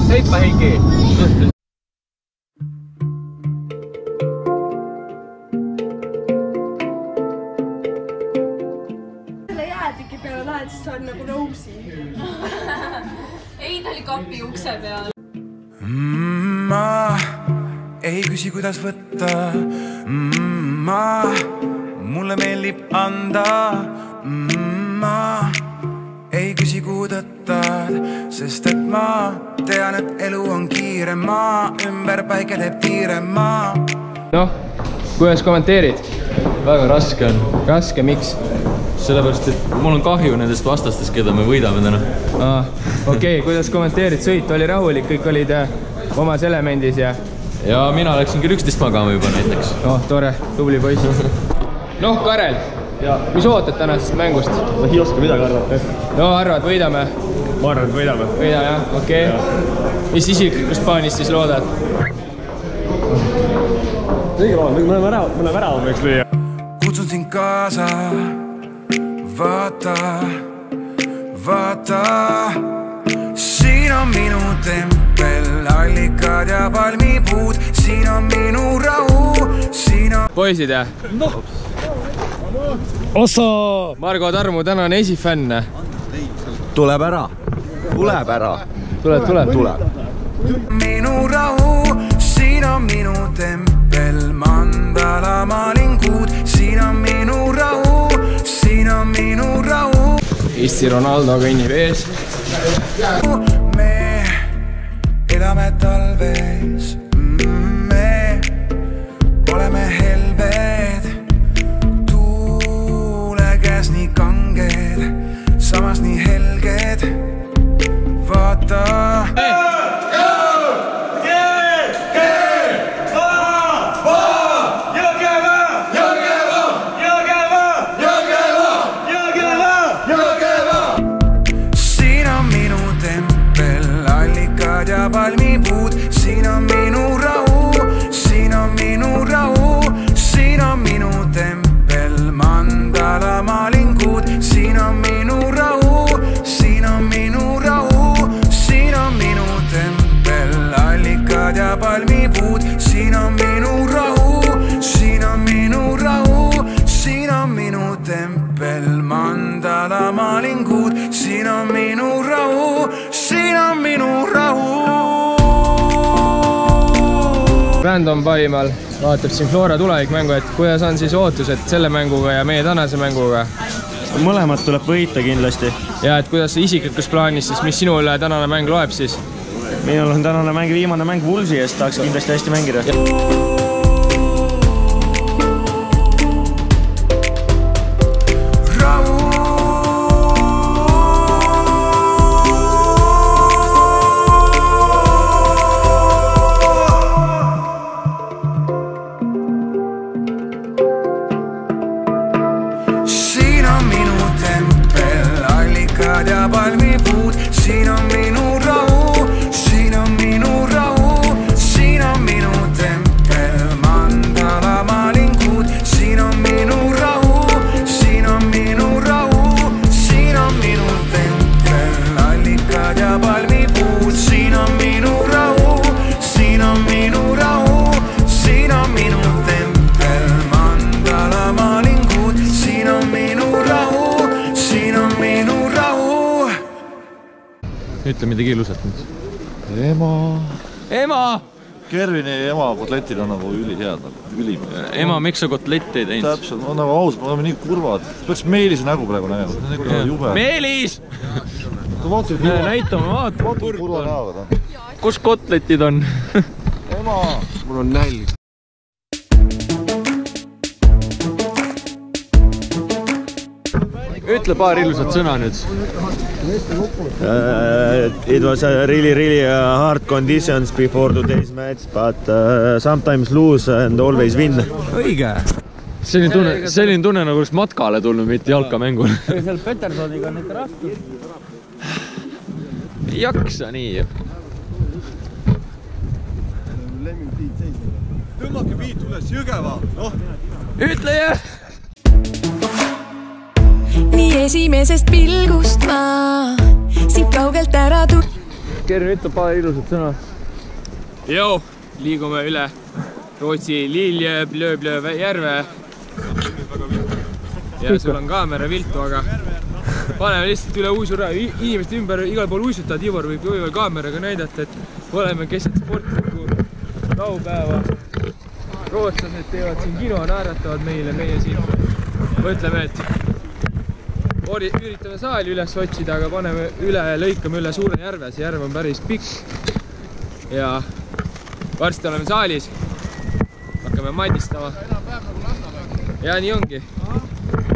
Heippa Heiki! Selle jäätüki peale lähed, siis sa oled nagu nõusi. Ei, ta oli kapi ukse peal. Ma ei küsi, kuidas võtta. Mulle meeldib anda. Ma ei küsi, kuhu tõttad, sest et ma tean, et elu on kiire. Ma ümber päike teeb tiire. Noh, kuidas kommenteerid? Väga raske on. Raske, miks? Sellepärast, et mul on kahju nendest vastastest, keda me võidame täna. Okei, kuidas kommenteerid? Sõit oli rahulik, kõik olid omas elemendis ja... Ja mina läksin kell 11 magama juba näiteks. Oh, tore, tubli poiss. Noh, Karel, mis ootad tänasest mängust? Ma ei oska midagi arvata. No, arvad, võidame? Ma arvan, et võidame. Võidame, jah? Okei. Mis isiklikust plaanist siis loodad? Õige lood, mõne värava võiks lüüa. Kutsun sind kaasa. Vaata, vaata. Siin on minu tempel, allikad ja palmipuud. Siin on minu rahu, siin on... Poisid, jah? Noh! Ossa! Margo Tarmu tänane esifänn. Tuleb ära. Tuleb ära. Tuleb. Minu rahu, siin on minu tempel, mandala malingud. Siin on minu rahu, siin on minu rahu. Eesti Ronaldo kõnnib ees. Me elame talves, me oleme helbed, tuule käes nii kanged, samas nii helged. Vaata. Palmipuud, siin on minu rahu, siin on minu rahu, siin on minu tempel, mandala malingud. Siin on minu rahu, siin on minu rahu, siin on minu tempel, allikad ja palmipuud. Siin on minu rahu, siin on minu rahu, siin on minu tempel, mandala malingud. Siin on minu rahu, siin on minu rahu. Random Paimal vaatab siin Flora tulevikmängu, et kuidas on siis ootused selle mänguga ja meie tänase mänguga? Mõlemad tuleb võita kindlasti. Ja et kuidas see isiklikus plaanis, siis mis sinule tänane mäng loeb siis? Minul on tänane mäng, viimane mäng Vulsi eest, tahaks kindlasti hästi mängida. Siin on minu rahu, siin on minu rahu, siin on minu tempel, mandala malingud. Siin on minu rahu, siin on minu rahu, siin on minu tempel, allikad ja palmipuud. Siin on minu rahu, siin on minu rahu, siin on minu tempel, mandala malingud. Siin on minu rahu, siin on minu rahu. Ütle midagi ilusat nüüd. Ema! Kervini ema kotletid on nagu ülihead, ülim. Ema, miks sa kotletti ei teinud? Täpselt, on nagu aus, me oleme nii kurvad. Peaks Meelise nägu praegu nägema. Meelis! Näitame, vaata. Kurva näoga ta. Kus kotletid on? Ema! Mul on nälg. Ütle paar ilusat sõna nüüd. It was a really hard conditions before today's match, but sometimes lose and always win. Õige! Selline tunne nagu oleks matkale tulnud, mitte jalkamängul. Seal Petersoniga on ikka raske. Ei jaksa nii. Tõmmake piit üles, Jõgeva! Ütle jah! Nii esimesest pilgust ma sind kaugelt ära Kern, ütle paar ilusat sõna. Joo, liigume üle Rootsi Liljeblöö järve. Ja sul on kaamera viltu, aga paneme lihtsalt üle uisura. Inimeste ümber igal pool uisutada. Ivor võib veel kaameraga näidata, et oleme keset sportliku laupäeva. Rootslased teevad siin kino, naeratavad meile. Meie siin mõtleme, et üritame saali üles otsida, aga paneme üle, lõikame üle suure järve. See järv on päris pikk. Ja varsti oleme saalis. Hakkame madistama. Ja nii ongi.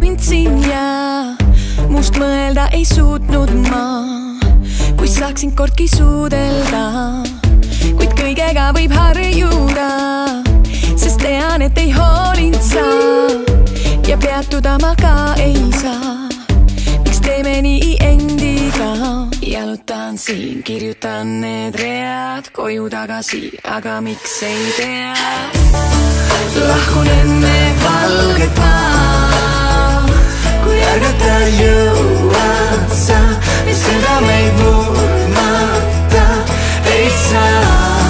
Pintsin ja must mõelda ei suutnud ma, kui saaksin kordki suudelda. Kuid kõigega võib harjuda, sest tean, et ei hoolind sa ja peatuda ma ka ei saa. Miks teeme nii endiga? Jalutan siin, kirjutan need read koju tagasi, aga miks ei tea? Lahkun enne valget maa, kui ärgata jõuad sa, mis südameid murdmata ei saa.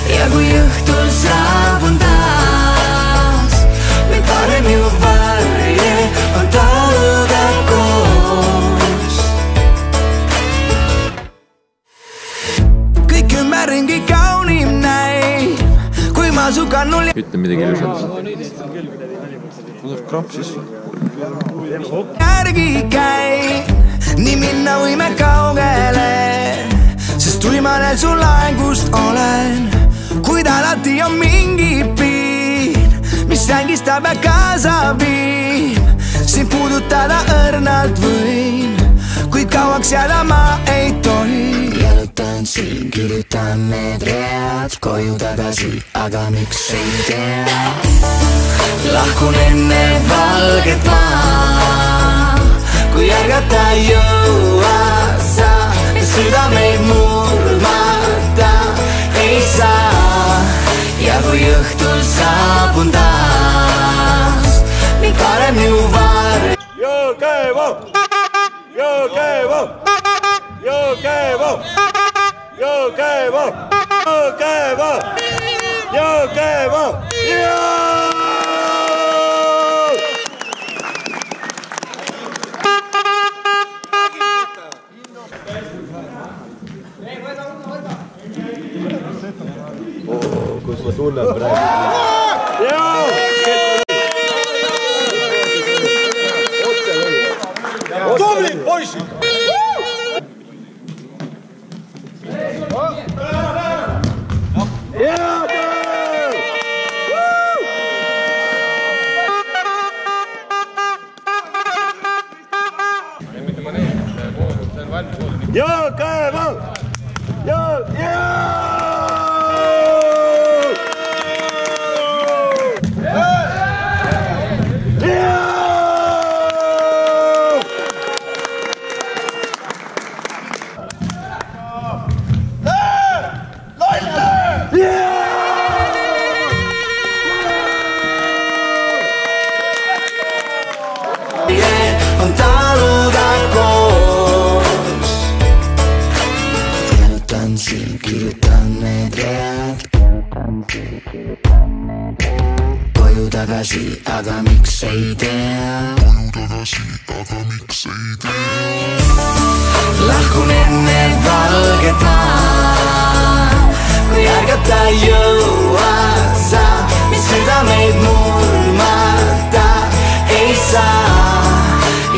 Ja kui õhtul saabun taas, või parem ju varje on taluda koos. Kõik ümberringi kaunim näib, kui ma su kannul ütle midagi ilusat. Kramp sisse. Järgi käin, nii minna võime kaugele, sest uimanel su laengust olen. Kuid alati on mingi piin, mis ängistab ja kaasa viib. Sind puudutada õrnalt võin, kuid kauaks jääda ma ei tohi. Jalutan siin, kirjutan need read koju tagasi, aga miks ei tea? Lahkun enne valget maa, kui ärgata jõuad sa, mis südameid murdmata ei saa. Ja kui õhtul saabun taas, nii parem ju varje. Jõgevo! Jõgevo! Jõgevo! Jõgevo! Jõgevo! Jõgevo! Kus ma tunnen praegu? Tubli poisid! Jõgevo! On taluda koos. Jalutan siin, kirjutan need read koju tagasi, aga miks ei tea? Lahkun enne valget maa, kui ärgata jõuad sa, mis südameid murdmata ei saa.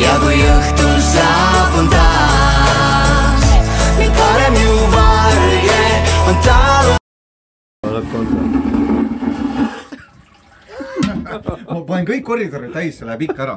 Ja kui õhtul saabun taas, nii parem ju varje on talu. Ma panen kõik koridorid täis, see läheb ikka ära.